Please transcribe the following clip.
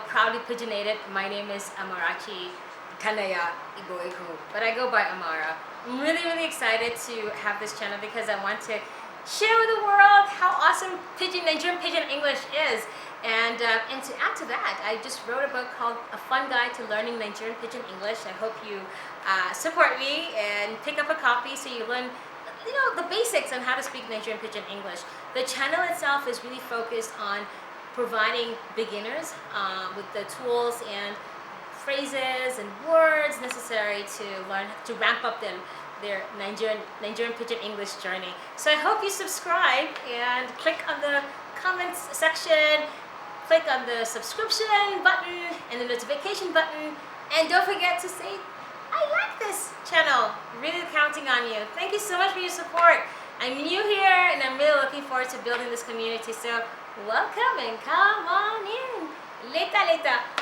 proudly Pidginated. My name is Amarachi Kanaya Iboiku, but I go by Amara. I'm really excited to have this channel because I want to share with the world how awesome Nigerian Pidgin English is. And to add to that, I just wrote a book called A Fun Guide to Learning Nigerian Pidgin English. I hope you support me and pick up a copy so you learn the basics on how to speak Nigerian Pidgin English. The channel itself is really focused on providing beginners with the tools and phrases and words necessary to learn to ramp up their Nigerian Pidgin English journey. So I hope you subscribe and click on the comments section, click on the subscription button and the notification button, and don't forget to say I like this channel. Really counting on you. Thank you so much for your support. I'm new here and I'm really looking forward to building this community. So welcome and come on in. Later.